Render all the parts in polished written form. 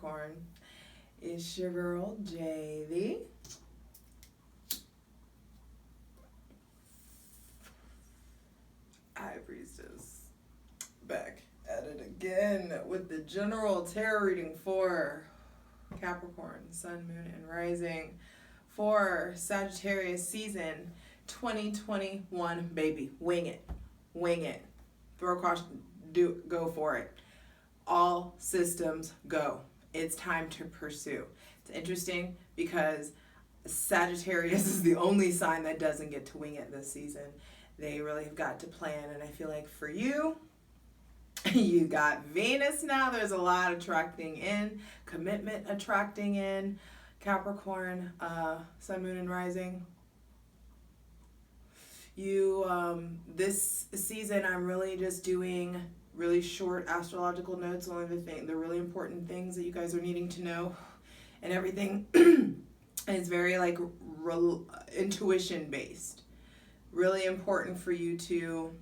Capricorn. It's your girl, Javy. High Priestess. Back at it again with the general tarot reading for Capricorn, Sun, Moon, and Rising for Sagittarius season 2021. Baby, wing it. Wing it. Throw caution, go for it. All systems go. It's time to pursue. It's interesting because Sagittarius is the only sign that doesn't get to wing it this season. They really have got to plan, and I feel like for you, you got Venus now. There's a lot attracting in, commitment attracting in. Capricorn, Sun, Moon, and Rising. This season, I'm really just doing really short astrological notes, only the really important things that you guys are needing to know, and everything is very like intuition based. Really important for you to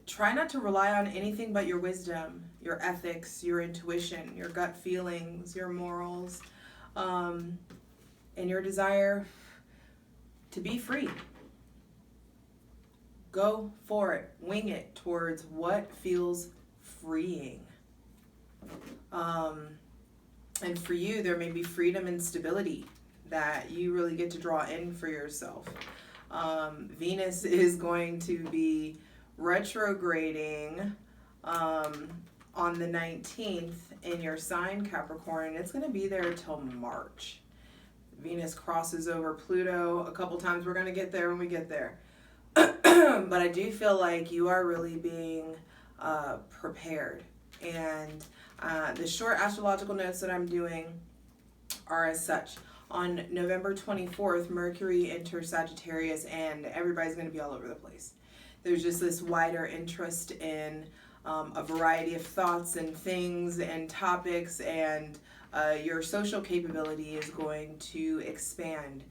try not to rely on anything but your wisdom, your ethics, your intuition, your gut feelings, your morals, and your desire to be free. Go for it. Wing it towards what feels freeing. And for you, there may be freedom and stability that you really get to draw in for yourself. Venus is going to be retrograding on the 19th in your sign, Capricorn. It's going to be there till March. Venus crosses over Pluto a couple times. We're going to get there when we get there. But I do feel like you are really being prepared. And the short astrological notes that I'm doing are as such. On November 24th, Mercury enters Sagittarius, and everybody's going to be all over the place. There's just this wider interest in a variety of thoughts and things and topics, and your social capability is going to expand.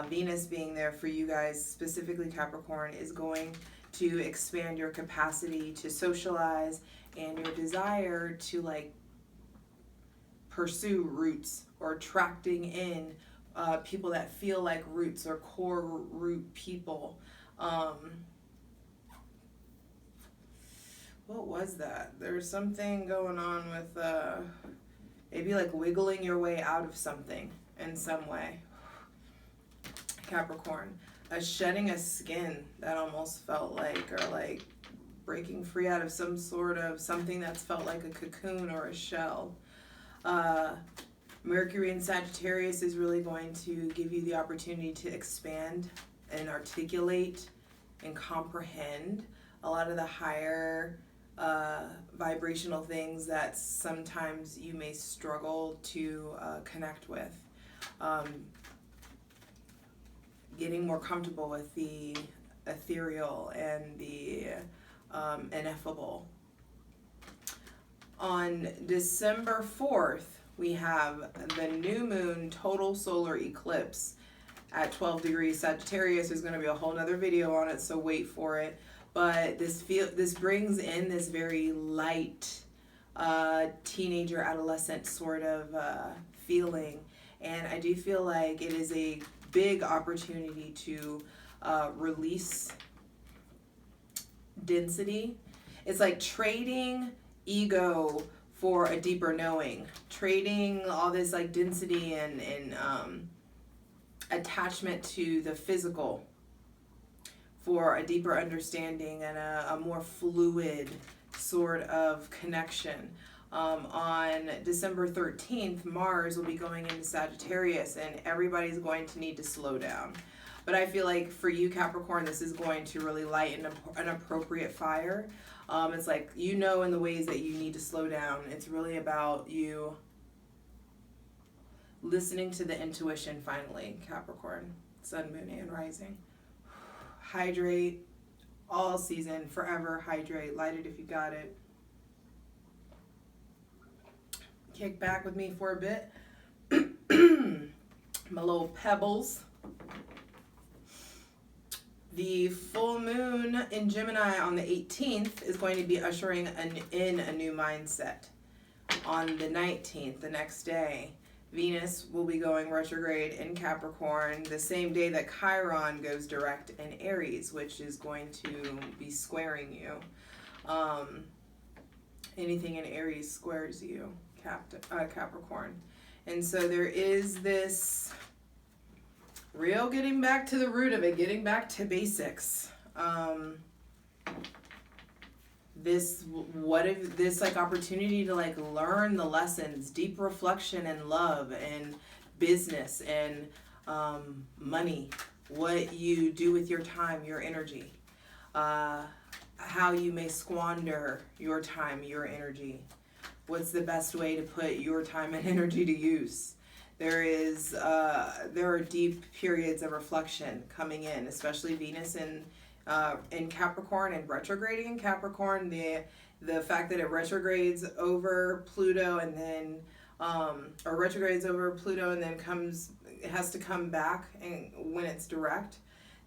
Venus being there for you guys, specifically Capricorn, is going to expand your capacity to socialize and your desire to like pursue roots or attracting in people that feel like roots or core root people. What was that? There's something going on with maybe like wiggling your way out of something in some way. Capricorn, shedding a skin that almost felt like, or like breaking free out of some sort of something that's felt like a cocoon or a shell. Mercury in Sagittarius is really going to give you the opportunity to expand and articulate and comprehend a lot of the higher vibrational things that sometimes you may struggle to connect with. Getting more comfortable with the ethereal and the ineffable. On December 4th, we have the new moon total solar eclipse at 12 degrees Sagittarius. There's going to be a whole nother video on it, so wait for it. But this brings in this very light teenager, adolescent sort of feeling. And I do feel like it is a big opportunity to release density. It's like trading ego for a deeper knowing, trading all this like density and attachment to the physical for a deeper understanding and a more fluid sort of connection. On December 13th, Mars will be going into Sagittarius, and everybody's going to need to slow down. But I feel like for you, Capricorn, this is going to really light an appropriate fire. It's like, you know, in the ways that you need to slow down. It's really about you listening to the intuition finally, Capricorn, Sun, Moon, and Rising. Hydrate all season, forever hydrate. Light it if you got it. Kick back with me for a bit. My little pebbles. The full moon in Gemini on the 18th is going to be ushering in a new mindset. On the 19th, the next day, Venus will be going retrograde in Capricorn the same day that Chiron goes direct in Aries, which is going to be squaring you. Anything in Aries squares you, Capricorn. And so there is this real getting back to the root of it, getting back to basics. This like opportunity to like learn the lessons, deep reflection and love and business and money, what you do with your time, your energy, how you may squander your time, your energy. What's the best way to put your time and energy to use? There are deep periods of reflection coming in, especially Venus in Capricorn and retrograding in Capricorn. The fact that it retrogrades over Pluto and then or retrogrades over Pluto and then it has to come back, and when it's direct,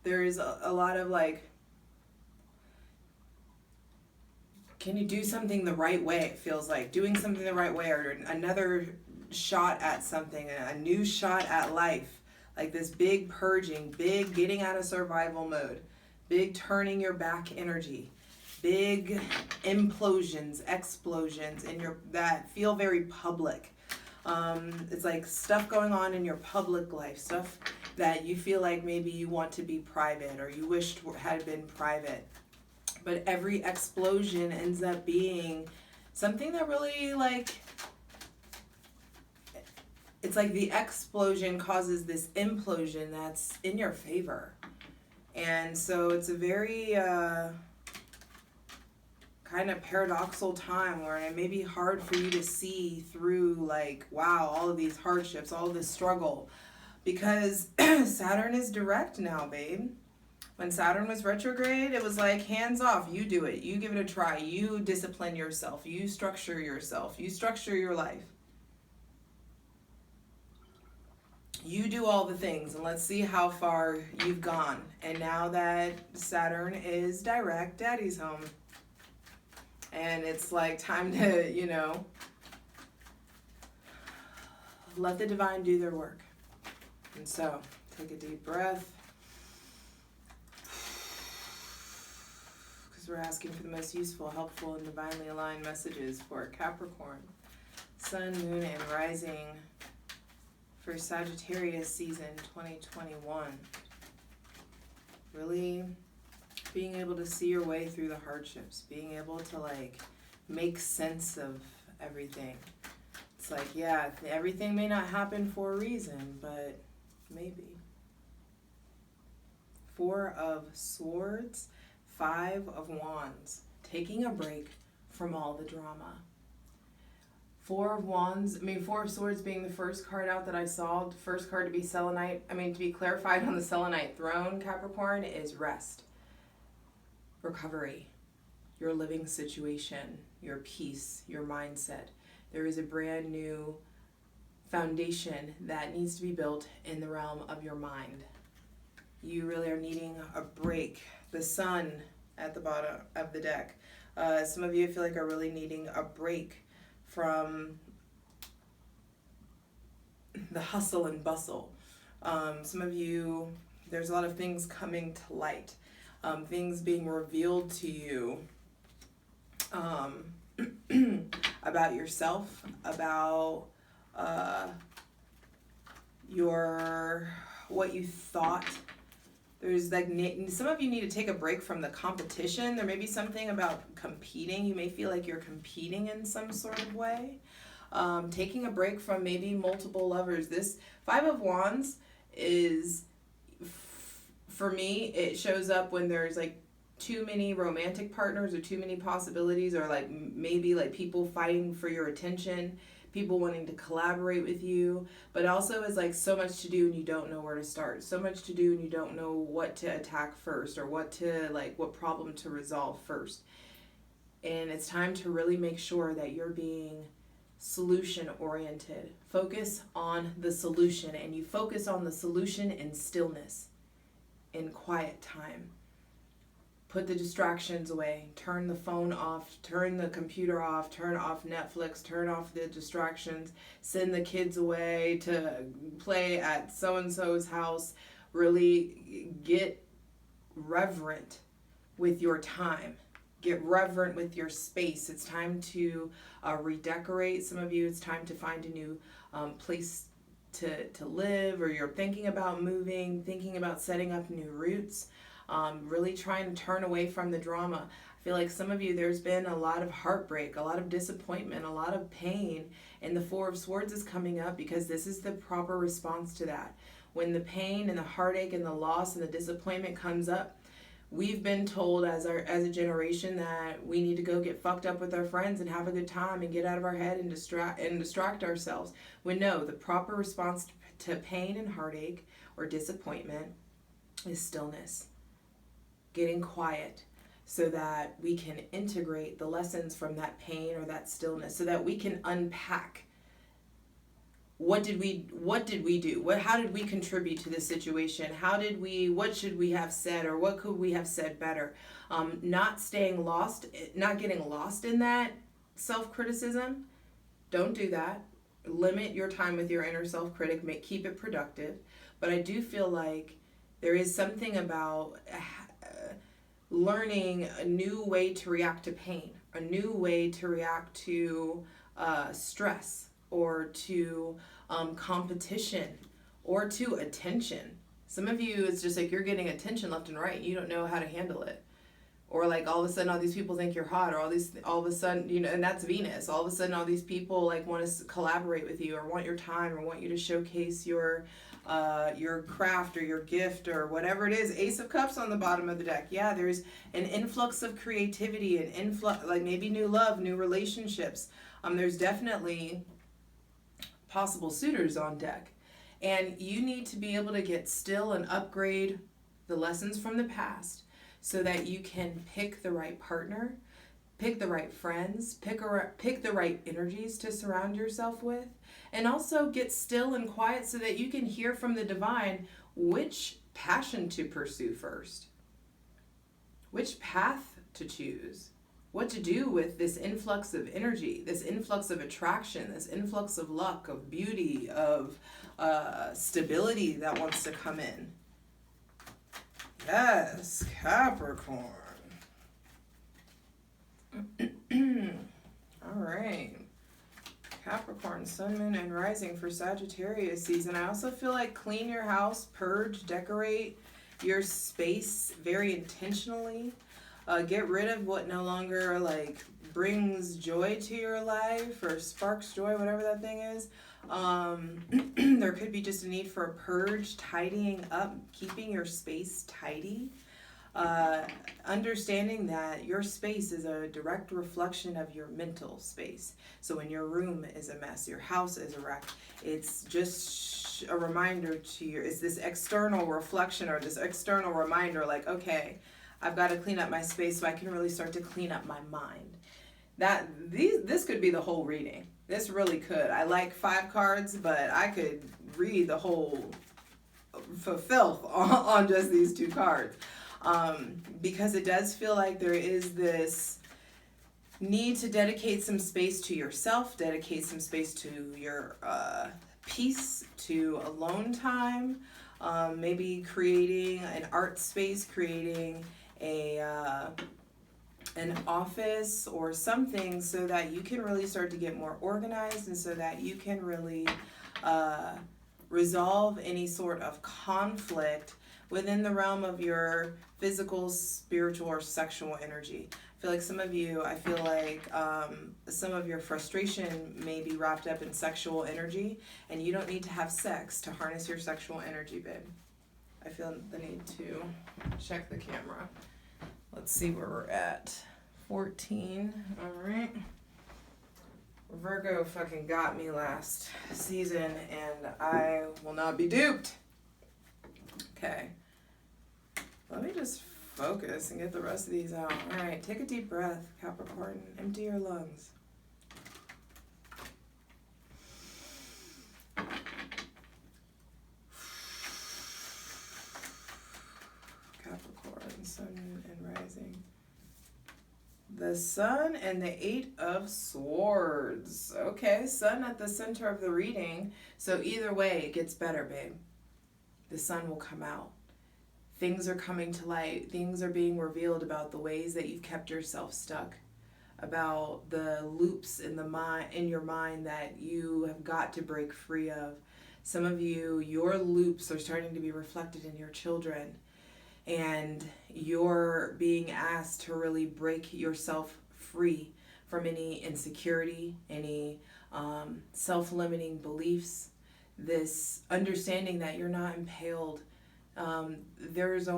there's a lot of like, can you do something the right way? It feels like doing something the right way, or another shot at something, a new shot at life, like this big purging, big getting out of survival mode, big turning your back energy, big implosions, explosions in that feel very public. It's like stuff going on in your public life, stuff that you feel like maybe you want to be private or you wished had been private. But every explosion ends up being something that really like, it's like the explosion causes this implosion that's in your favor. And so it's a very kind of paradoxical time where it may be hard for you to see through like, wow, all of these hardships, all of this struggle, because Saturn is direct now, babe. When Saturn was retrograde, it was like, hands off, you do it, you give it a try, you discipline yourself, you structure your life. You do all the things, and let's see how far you've gone. And now that Saturn is direct, daddy's home. And it's like time to, let the divine do their work. And so, take a deep breath. Because we're asking for the most useful, helpful, and divinely aligned messages for Capricorn, Sun, Moon, and Rising for Sagittarius season 2021. Really being able to see your way through the hardships, being able to like make sense of everything. It's like, yeah, everything may not happen for a reason, but maybe. 4 of Swords, 5 of Wands, taking a break from all the drama. 4 of Swords being the first card out that I saw, the first card to be selenite, to be clarified on the selenite throne, Capricorn, is rest, recovery, your living situation, your peace, your mindset. There is a brand new foundation that needs to be built in the realm of your mind. You really are needing a break. The Sun at the bottom of the deck. Some of you, I feel like, are really needing a break from the hustle and bustle. Some of you, there's a lot of things coming to light, things being revealed to you about yourself, about what you thought. There's like, some of you need to take a break from the competition. There may be something about competing. You may feel like you're competing in some sort of way. Taking a break from maybe multiple lovers. This 5 of Wands is, for me, it shows up when there's like too many romantic partners or too many possibilities, or like maybe like people fighting for your attention, people wanting to collaborate with you, but also is like so much to do and you don't know where to start, so much to do and you don't know what to attack first, or what problem to resolve first. And it's time to really make sure that you're being solution oriented. Focus on the solution, and you focus on the solution in stillness, in quiet time. put the distractions away, turn the phone off, turn the computer off, turn off Netflix, turn off the distractions, send the kids away to play at so-and-so's house. Really get reverent with your time. Get reverent with your space. It's time to redecorate. Some of you, it's time to find a new place to live, or you're thinking about moving, thinking about setting up new roots. Really trying to turn away from the drama. I feel like some of you, there's been a lot of heartbreak, a lot of disappointment, a lot of pain, and the Four of Swords is coming up because this is the proper response to that. When the pain and the heartache and the loss and the disappointment comes up, we've been told as a generation that we need to go get fucked up with our friends and have a good time and get out of our head and distract ourselves. When no, the proper response to pain and heartache or disappointment is stillness. Getting quiet so that we can integrate the lessons from that pain or that stillness, so that we can unpack what did we do? How did we contribute to this situation? What should we have said, or what could we have said better? Not getting lost in that self-criticism. Don't do that. Limit your time with your inner self-critic. Keep it productive. But I do feel like there is something about learning a new way to react to pain, a new way to react to stress, or to competition, or to attention. Some of you, it's just like you're getting attention left and right. You don't know how to handle it. Or like all of a sudden all these people think you're hot, or all of a sudden, you know, and that's Venus. All of a sudden all these people like want to collaborate with you, or want your time, or want you to showcase your craft or your gift or whatever it is. Ace of Cups on the bottom of the deck. Yeah, there's an influx of creativity, an influx, like maybe new love, new relationships. There's definitely possible suitors on deck. And you need to be able to get still and upgrade the lessons from the past so that you can pick the right partner, pick the right friends, pick the right energies to surround yourself with, and also get still and quiet so that you can hear from the divine which passion to pursue first, which path to choose, what to do with this influx of energy, this influx of attraction, this influx of luck, of beauty, of stability that wants to come in. Yes, Capricorn. All right. Capricorn, Sun, Moon, and Rising for Sagittarius season. I also feel like clean your house, purge, decorate your space very intentionally. Get rid of what no longer like brings joy to your life or sparks joy, whatever that thing is. There could be just a need for a purge, tidying up, keeping your space tidy. Understanding that your space is a direct reflection of your mental space. So when your room is a mess, your house is a wreck, it's just a reminder to you, it's this external reflection or this external reminder like, okay, I've got to clean up my space so I can really start to clean up my mind. This could be the whole reading. This really could. I like 5 cards, but I could read the whole filth on just these 2 cards. Because it does feel like there is this need to dedicate some space to yourself, dedicate some space to your peace, to alone time, maybe creating an art space, creating an office or something so that you can really start to get more organized and so that you can really resolve any sort of conflict within the realm of your physical, spiritual, or sexual energy. I feel like some of you, some of your frustration may be wrapped up in sexual energy, and you don't need to have sex to harness your sexual energy, babe. I feel the need to check the camera. Let's see where we're at. 14, all right. Virgo fucking got me last season, and I will not be duped. Okay. Let me just focus and get the rest of these out. All right, take a deep breath, Capricorn. Empty your lungs. Capricorn, Sun and Rising. the Sun and the Eight of Swords. Okay, Sun at the center of the reading. So either way, it gets better, babe. The sun will come out. Things are coming to light. Things are being revealed about the ways that you've kept yourself stuck, about the loops in your mind that you have got to break free of. Some of you, your loops are starting to be reflected in your children, and you're being asked to really break yourself free from any insecurity, any self-limiting beliefs, this understanding that you're not impaled. It's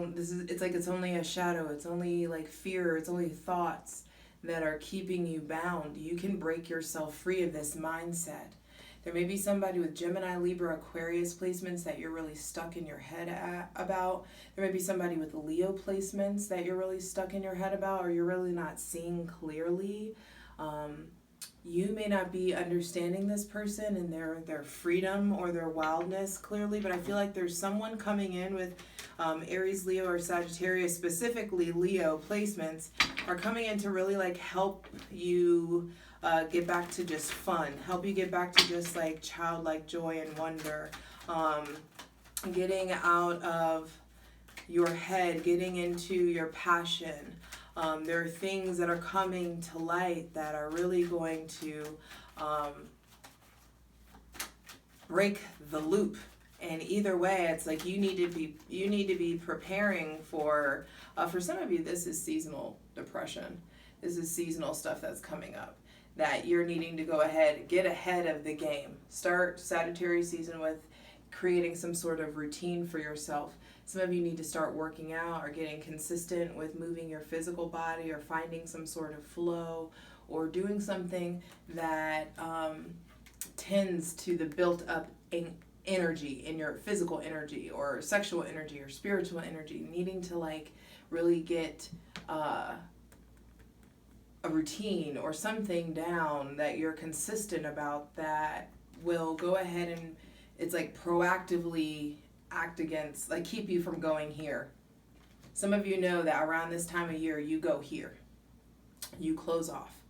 only a shadow. It's only like fear. It's only thoughts that are keeping you bound. You can break yourself free of this mindset. There may be somebody with Gemini, Libra, Aquarius placements that you're really stuck in your head about. There may be somebody with Leo placements that you're really stuck in your head about, or you're really not seeing clearly. You may not be understanding this person and their freedom or their wildness clearly, but I feel like there's someone coming in with Aries, Leo, or Sagittarius, specifically Leo placements, are coming in to really like help you get back to just fun, help you get back to just like childlike joy and wonder, getting out of your head, getting into your passion. There are things that are coming to light that are really going to break the loop. And either way, it's like you need to be preparing for some of you, this is seasonal depression. This is seasonal stuff that's coming up that you're needing to go ahead, get ahead of the game. Start Sagittarius season with creating some sort of routine for yourself. Some of you need to start working out or getting consistent with moving your physical body or finding some sort of flow or doing something that tends to the built up energy in your physical energy or sexual energy or spiritual energy, needing to like really get a routine or something down that you're consistent about that will go ahead and it's like proactively act against, like keep you from going here. Some of you know that around this time of year you go here, you close off,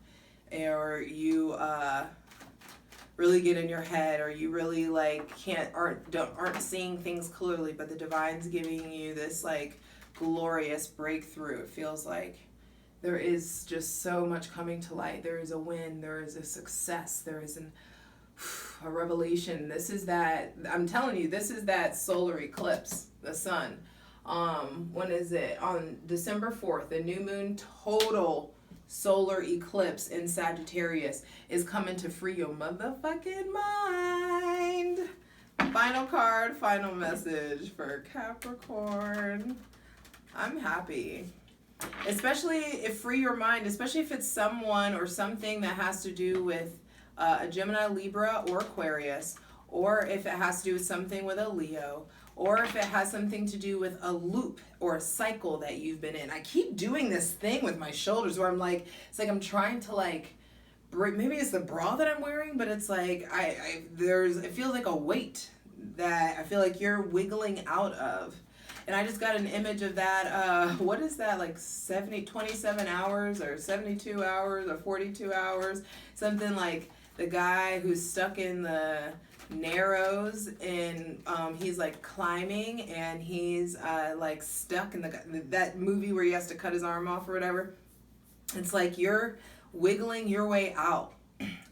or you really get in your head, or you really like aren't seeing things clearly, but the divine's giving you this like glorious breakthrough. It feels like there is just so much coming to light. There is a win, there is a success, there is a revelation. This is that, I'm telling you, this is that solar eclipse, the sun. When is it? On December 4th, the new moon total solar eclipse in Sagittarius is coming to free your motherfucking mind. Final card, final message for Capricorn. I'm happy. Especially if free your mind, especially if it's someone or something that has to do with a Gemini, Libra, or Aquarius, or if it has to do with something with a Leo, or if it has something to do with a loop or a cycle that you've been in. I keep doing this thing with my shoulders where I'm like, it's like I'm trying to like break, maybe it's the bra that I'm wearing, but it's like it feels like a weight that I feel like you're wiggling out of. And I just got an image of that, what is that, like 27 hours or 72 hours or 42 hours, something like the guy who's stuck in the Narrows and he's like climbing and he's like stuck in that movie where he has to cut his arm off or whatever. It's like you're wiggling your way out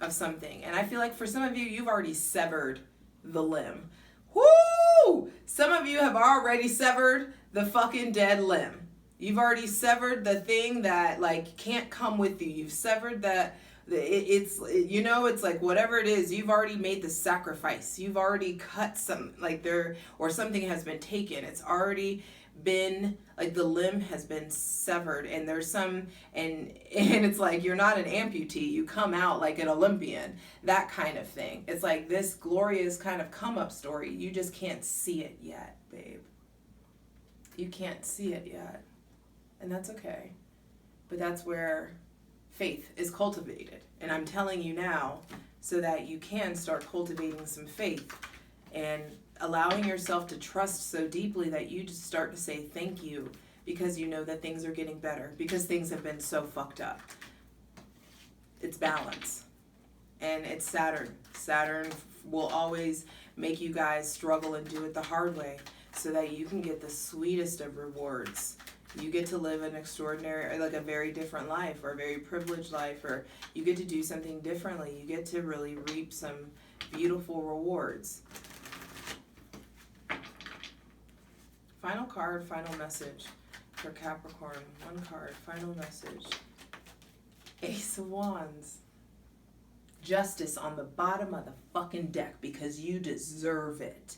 of something. And I feel like for some of you, you've already severed the limb. Woo! Some of you have already severed the fucking dead limb. You've already severed the thing that like can't come with you. You've severed that. It's like whatever it is, you've already made the sacrifice. You've already cut some, like there, or something has been taken. It's already been, like the limb has been severed, and there's some, and it's like you're not an amputee. You come out like an Olympian, that kind of thing. It's like this glorious kind of come up story. You just can't see it yet, babe. You can't see it yet, and that's okay. But that's where faith is cultivated, and I'm telling you now so that you can start cultivating some faith and allowing yourself to trust so deeply that you just start to say thank you because you know that things are getting better, because things have been so fucked up. it's balance. And it's Saturn. Saturn will always make you guys struggle and do it the hard way so that you can get the sweetest of rewards. You get to live an extraordinary, like a very different life, or a very privileged life, or you get to do something differently. You get to really reap some beautiful rewards. Final card, final message for Capricorn. One card, final message. Ace of Wands. Justice on the bottom of the fucking deck because you deserve it.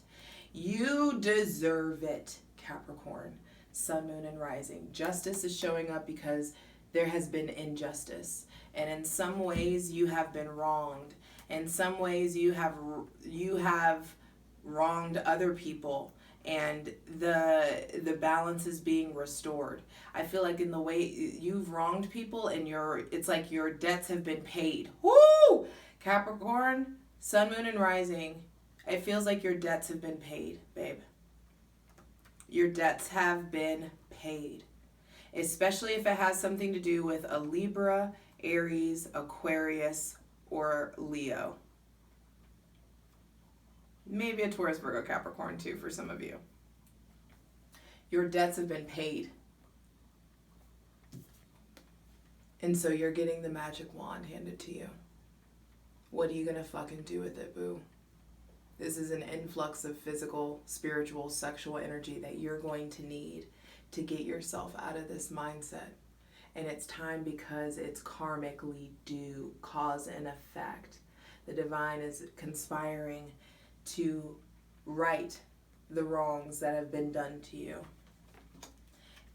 You deserve it, Capricorn. Sun, moon, and rising. Justice is showing up because there has been injustice. And in some ways you have been wronged. In some ways you have wronged other people. And the balance is being restored. I feel like in the way you've wronged people and it's like your debts have been paid. Woo! Capricorn, sun, moon, and rising. It feels like your debts have been paid, babe. Your debts have been paid. Especially if it has something to do with a Libra, Aries, Aquarius, or Leo. Maybe a Taurus, Virgo, Capricorn too for some of you. Your debts have been paid. And so you're getting the magic wand handed to you. What are you going to fucking do with it, boo? This is an influx of physical, spiritual, sexual energy that you're going to need to get yourself out of this mindset. And it's time because it's karmically due, cause and effect. The divine is conspiring to right the wrongs that have been done to you.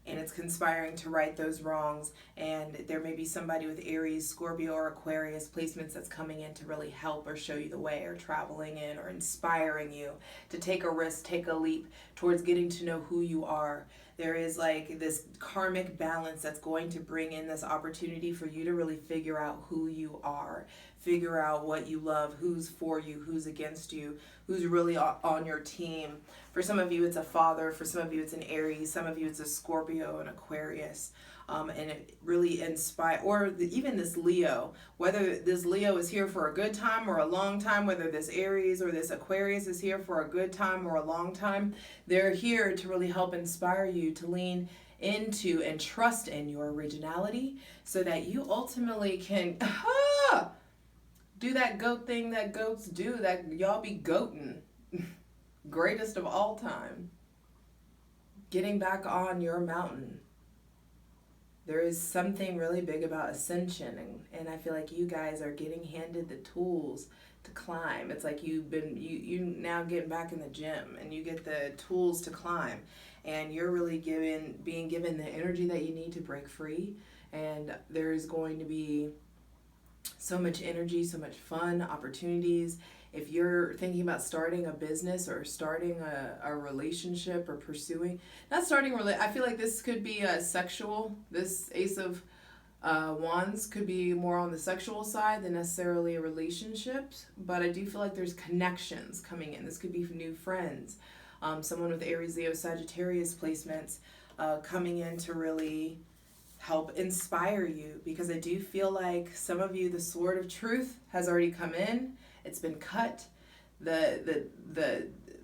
And it's conspiring to right those wrongs, and there may be somebody with Aries, Scorpio, or Aquarius placements that's coming in to really help or show you the way, or traveling in, or inspiring you to take a risk, take a leap towards getting to know who you are. There is like this karmic balance that's going to bring in this opportunity for you to really figure out who you are, figure out what you love, who's for you, who's against you, who's really on your team. For some of you, it's a father. For some of you, it's an Aries. Some of you, it's a Scorpio and Aquarius. And it really inspires, or even this Leo, whether this Leo is here for a good time or a long time, whether this Aries or this Aquarius is here for a good time or a long time, they're here to really help inspire you to lean into and trust in your originality so that you ultimately can do that goat thing that goats do, that y'all be goating. Greatest of all time. Getting back on your mountain. There is something really big about ascension, and I feel like you guys are getting handed the tools to climb. It's like you now getting back in the gym and you get the tools to climb, and you're really being given the energy that you need to break free. And there's going to be so much energy, so much fun, opportunities. If you're thinking about starting a business or starting a relationship or pursuing, I feel like this could be a sexual, this Ace of Wands could be more on the sexual side than necessarily a relationship, but I do feel like there's connections coming in. This could be new friends, someone with Aries, Leo, Sagittarius placements coming in to really help inspire you, because I do feel like some of you, the sword of truth has already come in. It's been cut. The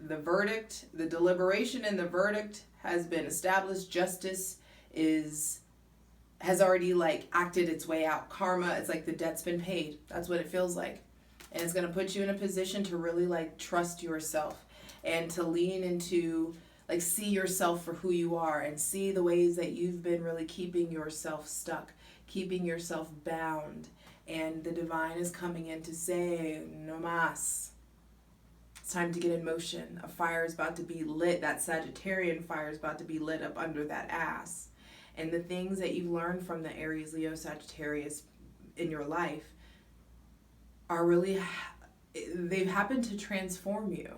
verdict, the deliberation and the verdict has been established. Justice has already like acted its way out. Karma, it's like the debt's been paid. That's what it feels like. And it's going to put you in a position to really like trust yourself and to lean into like see yourself for who you are and see the ways that you've been really keeping yourself stuck, keeping yourself bound. And the divine is coming in to say, no mas. It's time to get in motion. A fire is about to be lit. That Sagittarian fire is about to be lit up under that ass. And the things that you've learned from the Aries, Leo, Sagittarius in your life are really, they've happened to transform you,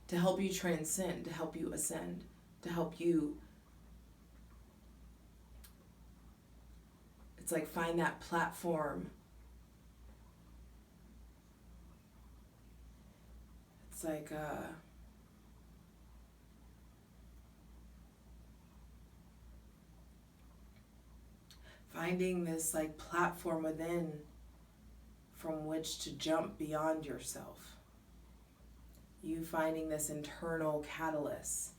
to help you transcend, to help you ascend, to help you, it's like find that platform. It's like finding this like platform within from which to jump beyond yourself. You finding this internal catalyst.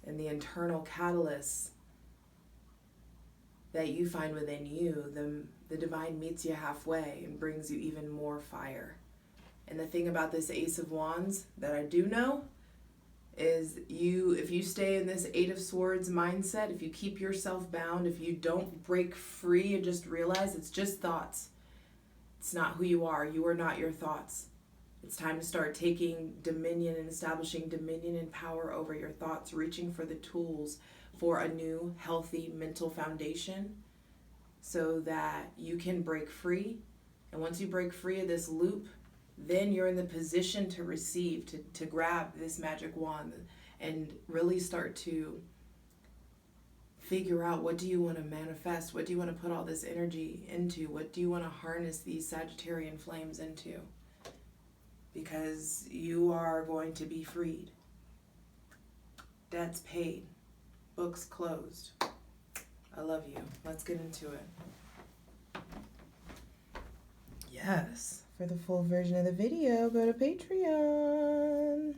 And the internal catalyst that you find within you, the divine meets you halfway and brings you even more fire. And the thing about this Ace of Wands that I do know is if you stay in this Eight of Swords mindset, if you keep yourself bound, if you don't break free and just realize it's just thoughts. It's not who you are. You are not your thoughts. It's time to start taking dominion and establishing dominion and power over your thoughts, reaching for the tools for a new, healthy mental foundation so that you can break free. And once you break free of this loop, then you're in the position to receive, to grab this magic wand and really start to figure out, what do you want to manifest? What do you want to put all this energy into? What do you want to harness these Sagittarian flames into? Because you are going to be freed. Debts paid. Books closed. I love you. Let's get into it. Yes. For the full version of the video, go to Patreon.